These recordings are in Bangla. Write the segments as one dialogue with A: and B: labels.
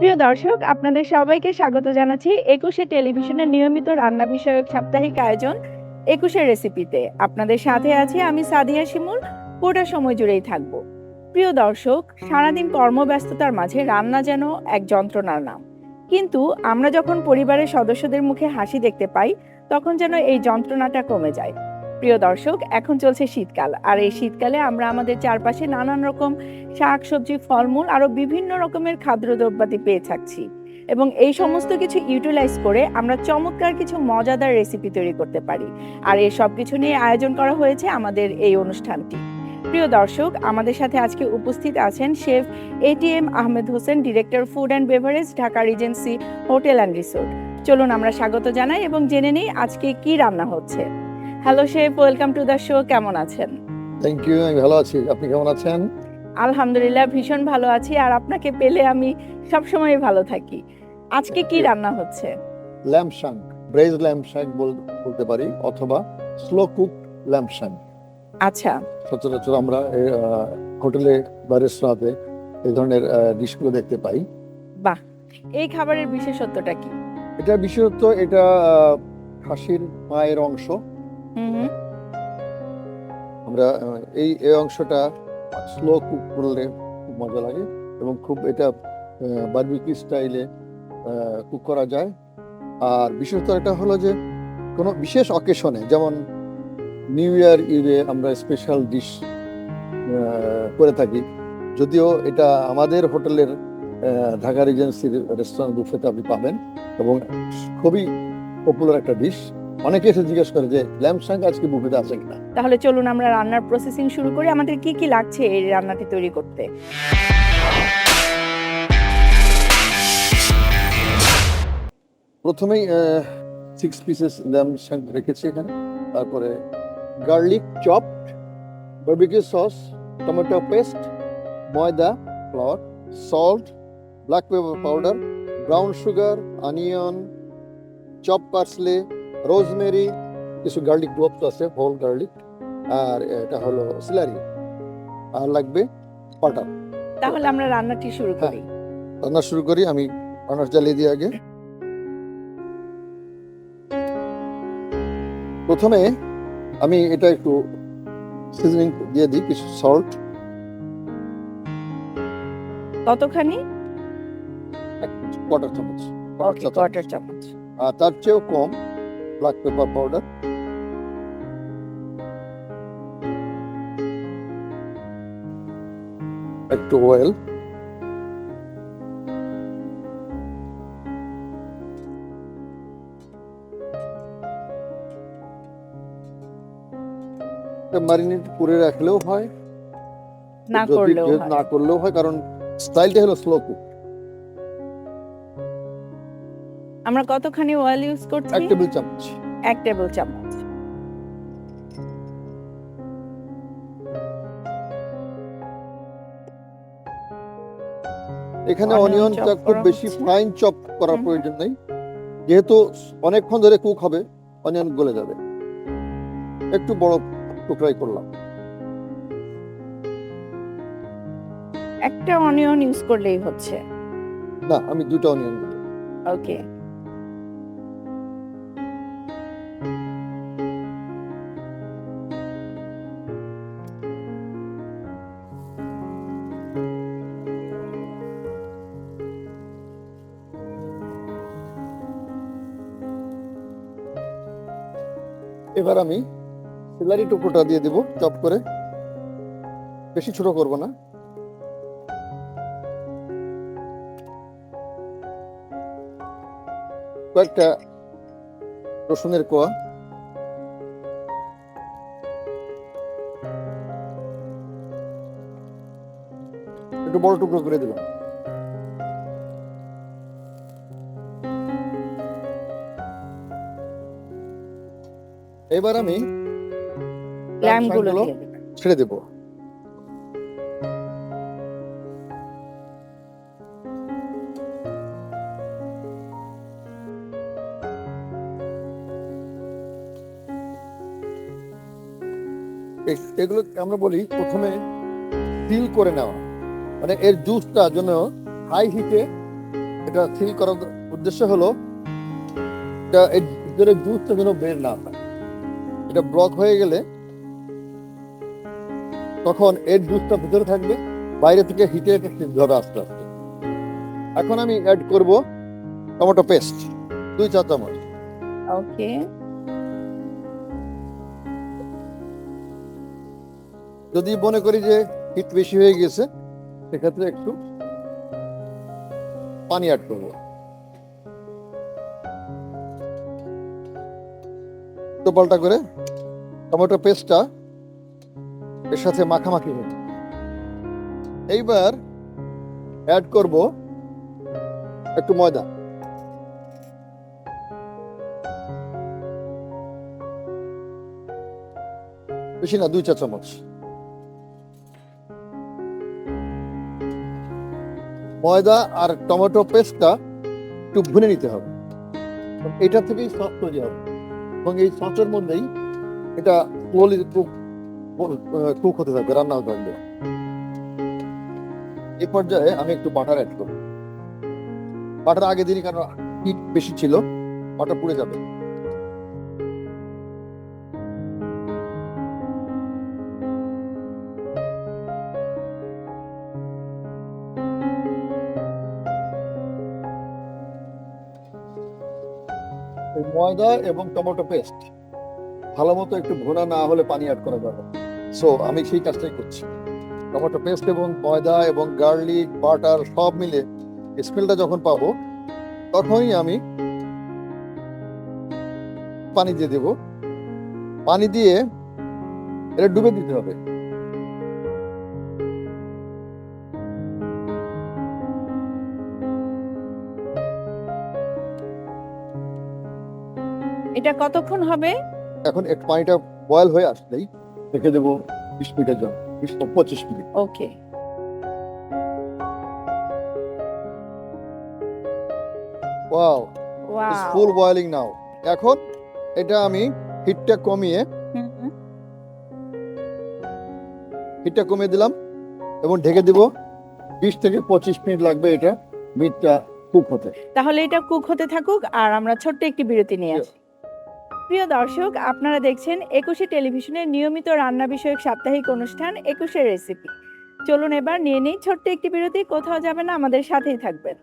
A: প্রিয় দর্শক, আপনাদের সবাইকে স্বাগত জানাচ্ছি ২১শে টেলিভিশনের নিয়মিত রান্না বিষয়ক সাপ্তাহিক আয়োজন ২১শে রেসিপিতে। আপনাদের সাথে আছি আমি সাদিয়া শিমুল। পুরোটা সময় জুড়েই থাকব। প্রিয় দর্শক, সারাদিন কর্মব্যস্ততার মাঝে রান্না যেন এক যন্ত্রণার নাম। কিন্তু আমরা যখন পরিবারের সদস্যদের মুখে হাসি দেখতে পাই, তখন যেন এই যন্ত্রণাটা কমে যায়। প্রিয় দর্শক, এখন চলছে শীতকাল, আর এই শীতকালে আমরা আমাদের চারপাশে নানান রকম শাক সবজি ফলমূল আরো বিভিন্ন রকমের খাদ্যদ্রব্যাদি পেয়ে থাকছি, এবং এই সমস্ত কিছু ইউটিলাইজ করে আমরা চমৎকার কিছু মজাদার রেসিপি তৈরি করতে পারি। আর এই সব কিছু নিয়ে আয়োজন করা হয়েছে আমাদের এই অনুষ্ঠানটি। প্রিয় দর্শক, আমাদের সাথে আজকে উপস্থিত আছেন chef ATM Ahmed Hossain, director food and beverage, Dhaka regency hotel and resort. চলুন আমরা স্বাগত জানাই এবং জেনে নিই আজকে কি রান্না হচ্ছে। Hello chef, welcome to the show. কেমন আছেন?
B: থ্যাংক ইউ, আমি ভালো আছি। আপনি কেমন আছেন?
A: আলহামদুলিল্লাহ, ভীষণ ভালো আছি। আর আপনাকে পেলে আমি সবসময় ভালো থাকি। আজকে কি রান্না হচ্ছে?
B: ল্যাম্ব শাঙ্ক, ব্রেজ ল্যাম্ব শাঙ্ক বলতে পারি, অথবা স্লো কুক ল্যাম্ব শাঙ্ক।
A: আচ্ছা,
B: সচরাচর আমরা হোটেলে বা রেস্তোরাঁতে এই ধরনের ডিশগুলো দেখতে পাই।
A: বাহ, এই খাবারের বিশেষত্বটা কি?
B: এটা বিশেষত এটা খাসির পায়ের অংশ।
A: হুম।
B: আমরা এই অংশটা স্লো কুক করলে খুব মজা লাগে, এবং খুব এটা বারবিকিউ স্টাইলে কুক করা যায়। আর বিশেষত এটা হলো যে কোনো বিশেষ অকেশনে, যেমন নিউ ইয়ার ইভে আমরা স্পেশাল ডিশ করে থাকি। যদিও এটা আমাদের হোটেলের ঢাকা রিজেন্সির রেস্টুরেন্ট বুফেতে আপনি পাবেন, এবং খুবই পপুলার একটা ডিশ। অনেকে এসে জিজ্ঞেস করে যে ল্যাম্ব শাঙ্ক আজকে বুফেতে আছে কিনা।
A: তাহলে চলুন আমরা রান্নার প্রসেসিং শুরু করি। আমাদের কি কি লাগছে এই রান্নাটি তৈরি করতে?
B: প্রথমেই 6 পিসেস ল্যাম্ব শাঙ্ক রেখেছি এখানে। তারপরে garlic chopped, barbecue sauce, tomato paste, ময়দা, flour, salt, black pepper powder, brown sugar, onion, chop parsley, rosemary, কিছু গার্লিক ক্লোভস আছে, হোল গার্লিক, আর এটা হলো সিলারি, আর লাগবে বাটার।
A: তাহলে আমরা রান্নাটি শুরু করি।
B: রান্না শুরু করি। আমি রান্না জ্বালিয়ে দিই আগে। প্রথমে আমি এটা একটু সিজনিং দিয়ে দিই, কিছু সল্ট,
A: কতখানি?
B: কোয়ার্টার চামচ।
A: কোয়ার্টার চামচ।
B: আর তার চেয়েও কম ব্ল্যাক পেপার পাউডার, একটু অয়েল, ম্যারিনেট করে রাখলেও হয়,
A: না
B: করলেও হয়, কারণ স্টাইলটা হলো স্লো কুক।
A: আমরা কতখানি অয়েল ইউজ করছি?
B: 1 টেবিল চামচ।
A: 1 টেবিল চামচ।
B: এখানে অনিয়নটা খুব বেশি ফাইন চপ করার প্রয়োজন নেই, যেহেতু অনেকক্ষণ ধরে কুক হবে, অনিয়ন গলে যাবে। একটু বড় টুকরাই করলাম।
A: একটা অনিয়ন ইউজ করলেই হচ্ছে?
B: না, আমি 2টা অনিয়ন দিই।
A: ওকে।
B: এবার আমি সিলারি টুকরোটা দিয়ে দেব চপ করে, বেশি ছোট করব না। কয়েকটা রসুনের কোয়া, একটু বড় টুকরো করে দিলাম। এবার আমি
A: ল্যাম্বগুলো
B: ছেড়ে দেব। এগুলো আমরা বলি প্রথমে সিল করে নেওয়া, মানে এর জুসটা যেন হাই হিটে এটা সিল করার উদ্দেশ্য হলো এটা এর ভিতরে জুসটা যেন বের না হয়। এটা ব্লক হয়ে গেলে তখন এর জুসটা ভিতরে থাকবে, বাইরে থেকে হিটে এটা সিদ্ধ হবে আস্তে আস্তে। এখন আমি অ্যাড করব টমেটো পেস্ট 2 চা চামচ।
A: ওকে।
B: যদি মনে করি যে হিট বেশি হয়ে গেছে সেক্ষেত্রে একটু পানি অ্যাড করব। তো পাল্টা করে টমেটো পেস্টটা এর সাথে মাখামাখি হবে। এইবার অ্যাড করব একটু ময়দা। বেশি না, 2 চা চামচ। ময়দা আর টমেটো পেস্টটা একটু ভুনে নিতে হবে। এটা থেকেই সস তৈরি হবে এবং এই সসের মধ্যেই এটা স্লোলি কুক হতে থাকবে, রান্না হতে থাকবে। এই পর্যায়ে আমি একটু বাটার অ্যাড করব। বাটার আগে দিনই, কারণ হিট বেশি ছিল, বাটার পুড়ে যাবে। এই ময়দা এবং টমেটো পেস্ট ভালো মতো একটু ভুনা না হলে পানি অ্যাড করা যাবে। সো আমি সেই কাজটাই করছি। টমেটো পেস্ট এবং ময়দা এবং গার্লিক বাটার সব মিলে স্মেলটা যখন পাবো তখনই আমি পানি দিয়ে দেব। পানি দিয়ে এটা ডুবে দিতে হবে।
A: এটা কতক্ষণ হবে?
B: এখন একটু পানিটা বয়েল হয়ে আসলেই রেখে দেবো 20 মিনিটের জন্য, 25 minute.
A: Okay.
B: Wow, it's
A: wow.
B: Full boiling now. এখন এটা আমি হিটটা কমিয়ে দিলাম এবং ঢেকে দিব। 20 থেকে 25 মিনিট লাগবে এটা মিটটা কুক হতে।
A: তাহলে এটা কুক হতে থাকুক আর আমরা ছোট্ট একটি বিরতি নিয়ে আসি। প্রিয় দর্শক, আপনারা দেখছেন 21 টেলিভিশনের নিয়মিত রান্না বিষয়ক সাপ্তাহিক অনুষ্ঠান 21 রেসিপি। চলুন এবার নিয়ে নেই ছোট্ট একটি বিরতি। কোথাও যাবেন না, আমাদের সাথেই থাকবেন।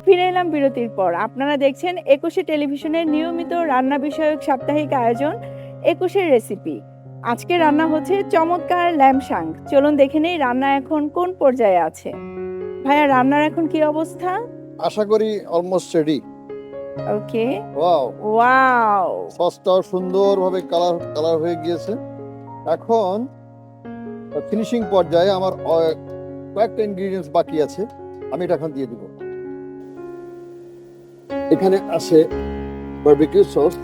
A: ফিরে এলাম বিরতির পর। আপনারা দেখছেন 21 টেলিভিশনের নিয়মিত রান্না বিষয়ক সাপ্তাহিক আয়োজন 21 রেসিপি। আজকে রান্না হচ্ছে চমৎকার ল্যাম্প। চলুন দেখে নেই রান্না এখন কোন পর্যায়ে আছে। ভাইয়া, রান্নার এখন কি অবস্থা?
B: আশা করি almost ready.
A: Okay.
B: Wow,
A: wow.
B: সসটাও সুন্দরভাবে কালার হয়ে গিয়েছে। এখন ফিনিশিং পর্যায়ে আমার কয়েকটা ইনগ্রেডিয়েন্টস বাকি আছে, আমি এটা এখন দিয়ে দিব। এখানে আছে বারবিকিউ সস।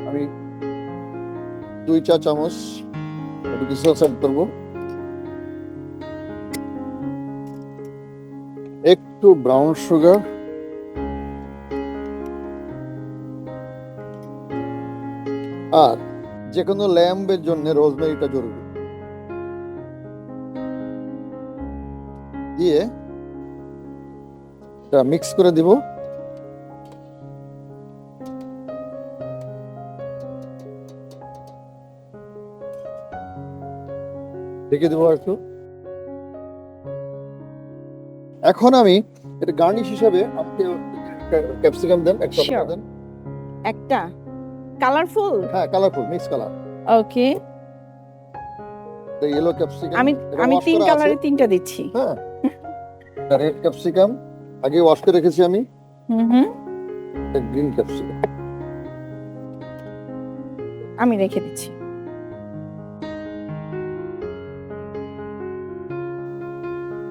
B: আমি 2 চা চামচ বারবিকিউ সস অ্যাড করব। একটু ব্রাউন সুগার, আর যে কোনো ল্যাম্বের জন্য রোজমেরিটা জরুরি। দিয়ে এটা মিক্স করে দিব। ঢেকে দেবো একটু। এখন আমি এটা গার্নিশ হিসেবে আমাকে ক্যাপসিকাম দেন, একটা
A: Sure.
B: দেন।
A: একটা কালারফুল।
B: হ্যাঁ, কালারফুল মিক্স কালার।
A: ওকে।
B: ইয়েলো ক্যাপসিকাম
A: আমি 3 কালারে 3টা দিচ্ছি।
B: হ্যাঁ, রেড ক্যাপসিকাম আগে ওয়াশ করে রেখেছি আমি।
A: হুম।
B: গ্রিন ক্যাপসিকাম
A: আমি রেখে দিচ্ছি।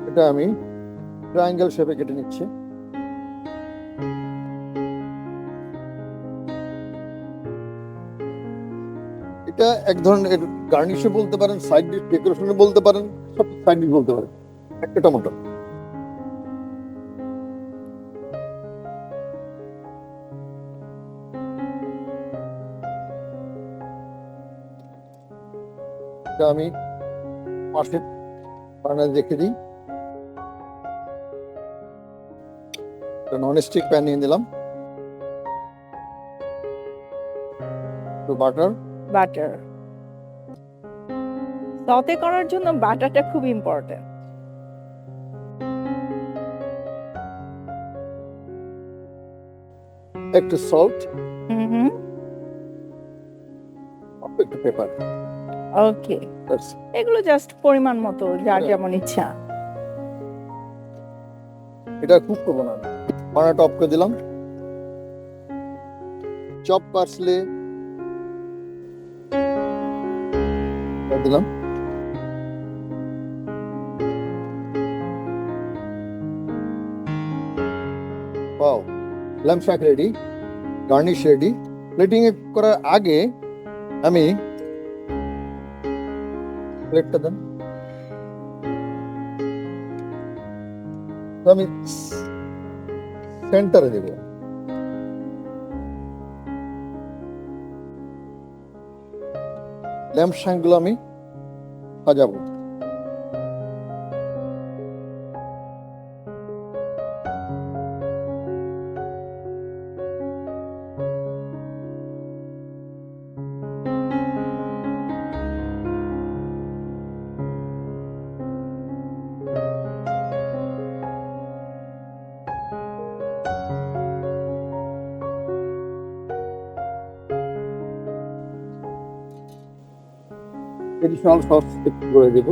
B: এটা আমি ট্রায়াঙ্গেল শেপে কেটে নিচ্ছি। এটা এক ধরনের গার্নিশও বলতে পারেন, সাইড ডিশ ডেকোরেশনে বলতে পারেন, সব সাইড ডিশ বলতে পারেন। একটা টমেটো, এটা আমি পাশে বার্নার রেখে দিই। ননস্টিক প্যান নিয়ে নিলাম, তো বাটার।
A: বাটার সতে করার জন্য বাটারটা খুব ইম্পর্টেন্ট।
B: একটু সল্ট,
A: হুম,
B: একটু পেপার।
A: ওকে, এগুলো জাস্ট পরিমাণ মতো, যার যেমন ইচ্ছা।
B: এটা কুক করবো না, বার্নারটা অফ করে দিলাম। চপ পার্সলে দিলাম, ওয়াও, ল্যাম্ব শাক রেডি, গার্নিশ রেডি। প্লেটিং করার আগে আমি প্লেটটা দেন, তো আমি সেন্টারে দেব। ল্যাম্ব শাকগুলো আমি সাজাবো। এডিশনাল সস একটু করে দেব।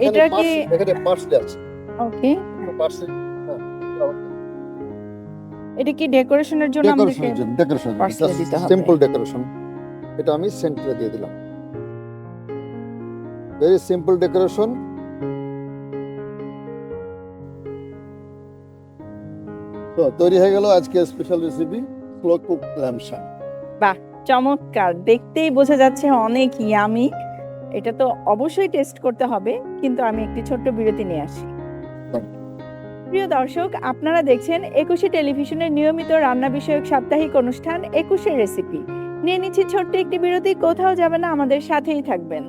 A: এটা কি
B: এখানে পার্সলে আছে,
A: ওকে,
B: পার্সলে।
A: এটা কি ডেকোরেশনের জন্য আমাদেরকে
B: ডেকোরেশন,
A: পার্সলে দিতে হবে?
B: Simple decoration. এটা আমি সেন্টারে দিয়ে দিলাম, ভেরি সিম্পল ডেকোরেশন। তো তৈরি হয়ে গেল আজকে special recipe, slow cook lamb শাক।
A: বাহ, চমৎকার, দেখতেই বোঝা যাচ্ছে অনেক ইয়ামি। এটা তো অবশ্যই টেস্ট করতে হবে, কিন্তু আমি একটি ছোট্ট বিরতি নিয়ে আসি। প্রিয় দর্শক, আপনারা দেখছেন একুশে টেলিভিশনের নিয়মিত রান্না বিষয়ক সাপ্তাহিক অনুষ্ঠান একুশের রেসিপি। নিয়ে নিচ্ছি ছোট্ট একটি বিরতি, কোথাও যাবে না, আমাদের সাথেই থাকবেন।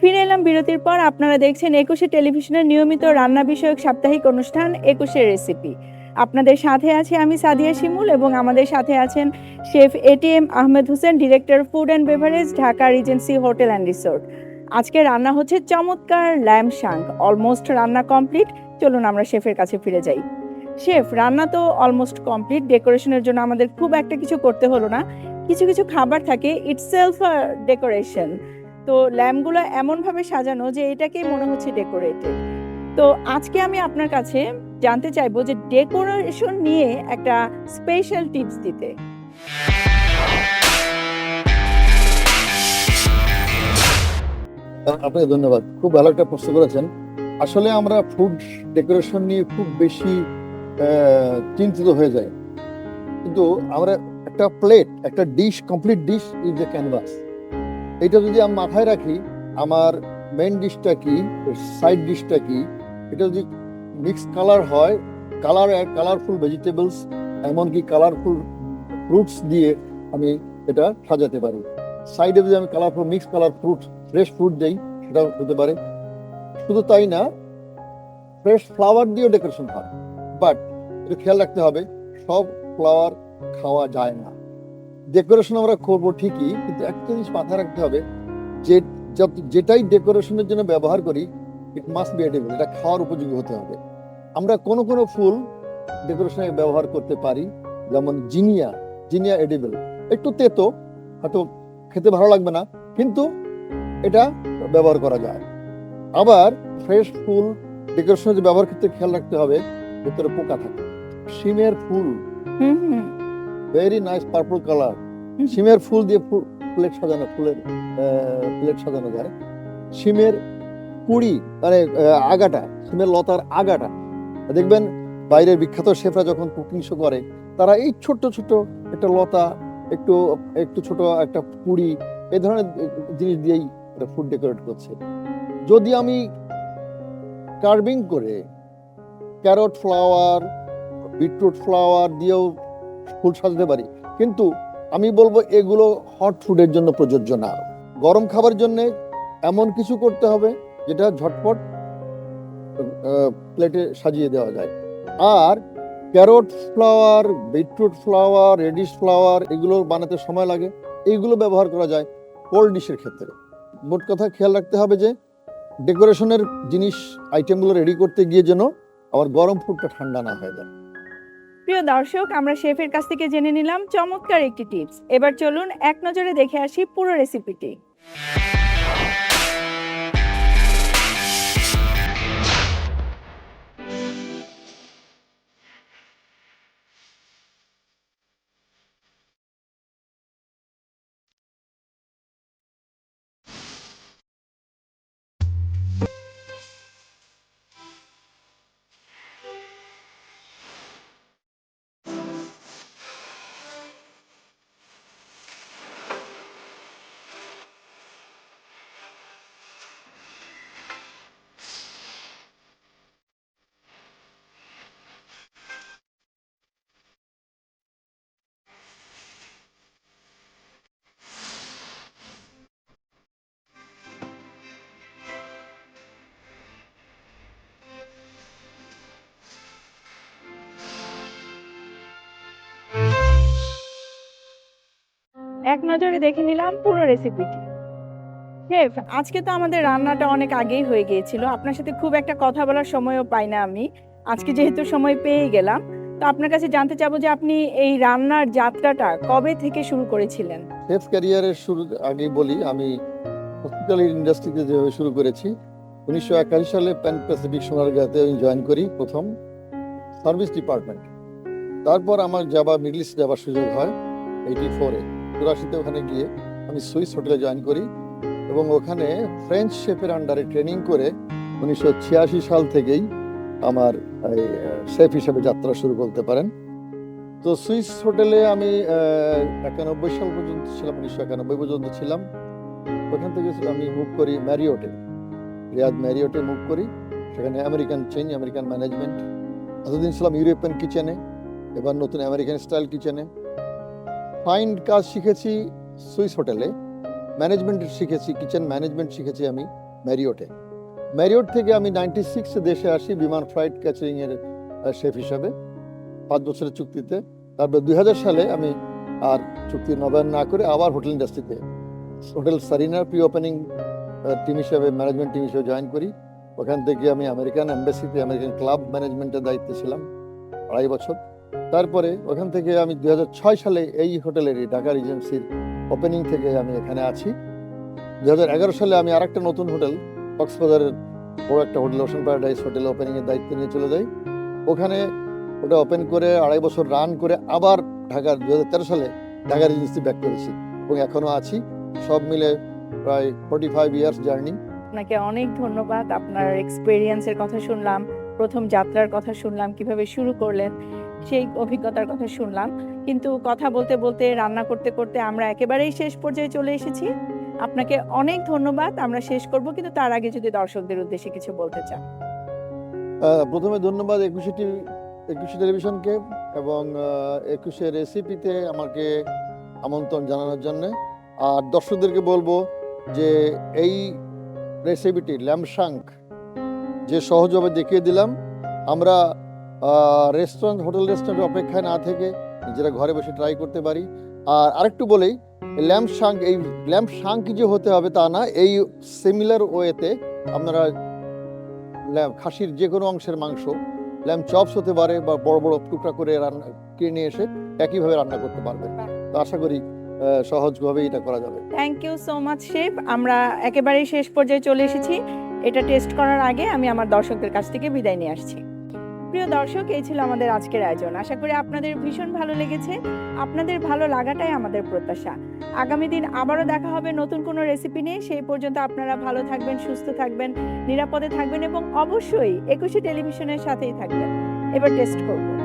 A: ফিরে এলাম বিরতির পর। আপনারা দেখছেন একুশে টেলিভিশনের নিয়মিত রান্না বিষয়ক সাপ্তাহিক অনুষ্ঠান একুশের রেসিপি। আপনাদের সাথে আছি আমি সাদিয়া শিমুল, এবং আমাদের সাথে আছেন chef ATM Ahmed Hossain, director food and beverage, Dhaka regency hotel and resort. আজকে রান্না হচ্ছে চমৎকার ল্যাম্ব শাঙ্ক, অলমোস্ট রান্না কমপ্লিট। চলুন আমরা শেফের কাছে ফিরে যাই। শেফ, রান্না তো অলমোস্ট কমপ্লিট, ডেকোরেশনের জন্য আমাদের খুব একটা কিছু করতে হলো না। কিছু কিছু খাবার থাকে ইটসেলফ ডেকোরেশন, তো ল্যাম্পগুলো এমন ভাবে সাজানো যে এটাকেই মনে হচ্ছে ডেকোরেটেড। তো আজকে আমি আপনার কাছে জানতে চাইবো যে ডেকোরেশন নিয়ে একটা স্পেশাল টিপস দিতে।
B: আপনাকে ধন্যবাদ, খুব ভালো একটা প্রশ্ন করেছেন। আসলে আমরা ফুড ডেকোরেশন নিয়ে খুব বেশি চিন্তিত হয়ে যাই, কিন্তু আমরা একটা প্লেট, একটা dish, complete dish is the canvas. এটা যদি আমি মাথায় রাখি, আমার মেন ডিশটা কি, সাইড ডিশটা কি, এটা যদি মিক্স কালার হয়, কালারফুল ভেজিটেবলস, এমনকি কালারফুল ফ্রুটস দিয়ে আমি এটা সাজাতে পারি। সাইডে যদি আমি colourful mix colour fruit, fresh fruit দেই, সেটাও হতে পারে। শুধু তাই না, ফ্রেশ ফ্লাওয়ার দিয়েও ডেকোরেশন হয়, বাট এটা খেয়াল রাখতে হবে, সব ফ্লাওয়ার খাওয়া যায় না। ডেকোরেশন আমরা করবো ঠিকই, কিন্তু একটা জিনিস মাথায় রাখতে হবে, যে যেটাই ডেকোরেশনের জন্য ব্যবহার করি, ইট মাস্ট বি এডিবল, এটা খাওয়ার উপযোগী হতে হবে। আমরা কোনো কোনো ফুল ডেকোরেশনে ব্যবহার করতে পারি, যেমন জিনিয়া এডিবল, একটু তেতো, হয়তো খেতে ভালো লাগবে না, কিন্তু এটা ব্যবহার করা যায়। আবার ফ্রেশ ফুল ডেকোরেশনের যে ব্যবহার ক্ষেত্রে খেয়াল রাখতে হবে, ভেতরে পোকা থাকে। শিমের ফুল,
A: হুম হুম
B: ভেরি নাইস পার্পল কালার।
A: হুম।
B: শিমের ফুল দিয়ে প্লেট সাজানো, প্লেট সাজানো যায়। শিমের কুড়ি মানে আগাটা, শিমের লতার আগাটা দেখবেন বাইরের বিখ্যাত শেফরা যখন কুকিং শো করে, তারা এই ছোট্ট ছোট্ট একটা লতা, একটু একটু ছোট একটা কুড়ি, এই ধরনের জিনিস দিয়েই ফুড ডেকোরেট করছে। যদি আমি কার্ভিং করে ক্যারট ফ্লাওয়ার, বিটরুট ফ্লাওয়ার দিয়েও ফুল সাজাতে পারি, কিন্তু আমি বলবো এগুলো হট ফুডের জন্য প্রযোজ্য না। গরম খাবারের জন্য এমন কিছু করতে হবে যেটা ঝটপট প্লেটে সাজিয়ে দেওয়া যায়। আর carrot flower, beetroot flower, radish flower এগুলো বানাতে সময় লাগে, এইগুলো ব্যবহার করা যায় কোল্ড ডিশের ক্ষেত্রে। মোট কথা খেয়াল রাখতে হবে যে ডেকোরেশনের জিনিস আইটেমগুলো রেডি করতে গিয়ে যেন আবার গরম ফুডটা ঠান্ডা না হয়ে যায়।
A: প্রিয় দর্শক, আমরা শেফের কাছ থেকে জেনে নিলাম চমৎকার একটি টিপস। এবার চলুন এক নজরে দেখে আসি পুরো রেসিপিটি। এক নজরে দেখে নিলাম পুরো রেসিপিটি। শেফ, আজকে তো আমাদের রান্নাটা অনেক আগেই হয়ে গিয়েছিল, আপনার সাথে খুব একটা কথা বলার সময়ও পাই না আমি। আজকে যেহেতু সময় পেয়ে গেলাম, তো আপনার কাছে জানতে চাবো যে আপনি এই রান্নার যাত্রাটা কবে থেকে শুরু করেছিলেন?
B: শেফ ক্যারিয়ারের শুরু আগেই বলি, আমি হসপিটাল ইন্ডাস্ট্রিতে যেভাবে শুরু করেছি, 1981 সালে প্যান প্যাসিফিক সোনারগাঁতে আমি জয়েন করি প্রথম সার্ভিস ডিপার্টমেন্ট। তারপর আমার মিডল ইস্ট যাবার সুযোগ হয় 84-এ, 84-তে ওখানে গিয়ে আমি সুইস হোটেলে জয়েন করি এবং ওখানে ফ্রেঞ্চ শেফের আন্ডারে ট্রেনিং করে 1986 সাল থেকেই আমার শেফ হিসেবে যাত্রা শুরু করতে পারেন। তো সুইস হোটেলে আমি 91 সাল পর্যন্ত ছিলাম, 1991 পর্যন্ত ছিলাম। ওখান থেকে আমি মুভ করি ম্যারিওটে, রিয়াদ ম্যারিওটে মুভ করি। সেখানে আমেরিকান চেঞ্জ, আমেরিকান ম্যানেজমেন্ট। এতদিন ছিলাম ইউরোপিয়ান কিচেনে, এবার নতুন আমেরিকান স্টাইল কিচেনে। ফাইন কাজ শিখেছি সুইস হোটেলে, ম্যানেজমেন্ট শিখেছি, কিচেন ম্যানেজমেন্ট শিখেছি আমি ম্যারিওটে। ম্যারিওট থেকে আমি 96-এ দেশে আসি বিমান ফ্লাইট ক্যাচারিং এর শেফ হিসাবে 5 বছরের চুক্তিতে। তারপর 2000 সালে আমি আর চুক্তি নবায়ন না করে আবার হোটেল ইন্ডাস্ট্রিতে হোটেল সারিনার প্রি ওপেনিং টিম হিসাবে, ম্যানেজমেন্ট টিম হিসেবে জয়েন করি। ওখান থেকে আমি আমেরিকান এম্বাসিতে আমেরিকান ক্লাব ম্যানেজমেন্টের দায়িত্বে ছিলাম 2.5 বছর। তারপরে ওখান থেকে আমি 2006 সালে এই হোটেলের ঢাকা রিজেন্সির ওপেনিং থেকে আমি এখানে আছি। 2011 সালে আমি আরেকটা নতুন হোটেল, কক্সবাজারের বড় একটা হোটেল ওশান প্যারাডাইস হোটেলে ওপেনিং এর দায়িত্ব নিয়ে চলে যাই। ওখানে ওটা ওপেন করে 2.5 বছর রান করে আবার 2013 সালে ঢাকা রিজেন্সি ব্যাক করেছি এবং এখনো আছি। সব মিলে প্রায় 45 ইয়ার্স জার্নি।
A: আপনাকে অনেক ধন্যবাদ। আপনার এক্সপেরিয়েন্সের কথা শুনলাম, প্রথম যাত্রার কথা শুনলাম, কিভাবে শুরু করলেন সেই অভিজ্ঞতার কথা শুনলাম। কিন্তু কথা বলতে বলতে, রান্না করতে করতে আমরা একেবারেই শেষ পর্যায়ে চলে এসেছি। আপনাকে অনেক ধন্যবাদ। আমরা শেষ করব, কিন্তু তার আগে যদি দর্শকদের উদ্দেশ্যে কিছু বলতে চান।
B: প্রথমে ধন্যবাদ 21 টেলিভিশনকে এবং 21 রেসিপিতে আমাকে আমন্ত্রণ জানানোর জন্য। আর দর্শকদেরকে বলবো যে এই রেসিপিটি ল্যাম্পশাঙ্ক যে সহজভাবে দেখিয়ে দিলাম, আমরা হোটেল রেস্টুরেন্ট অপেক্ষায় না থেকে নিজেরা ঘরে বসে ট্রাই করতে পারি। আর আরেকটু বলেই, এই ল্যাম্পশাঙ্ক যে হতে হবে তা না, এই সিমিলার ওয়েতে আপনারা খাসির যে কোনো অংশের মাংস, ল্যাম্প চপস হতে পারে বা বড় বড় টুকরা করে রান্না কিনে এসে একইভাবে রান্না করতে পারবেন। তো আশা করি সহজভাবে এটা করা যাবে।
A: Thank you so much chef. আমরা একেবারেই শেষ পর্যায়ে চলে এসেছি। এটা টেস্ট করার আগে আমি আমার দর্শকদের কাছ থেকে বিদায় নিয়ে আসছি। প্রিয় দর্শক, এই ছিল আমাদের আজকের আয়োজন। আশা করি আপনাদের ভীষণ ভালো লেগেছে। আপনাদের ভালো লাগাটাই আমাদের প্রত্যাশা। আগামী দিন আবারও দেখা হবে নতুন কোনো রেসিপি নিয়ে। সেই পর্যন্ত আপনারা ভালো থাকবেন, সুস্থ থাকবেন, নিরাপদে থাকবেন এবং অবশ্যই 21 টেলিভিশনের সাথেই থাকবেন। এবার টেস্ট করব।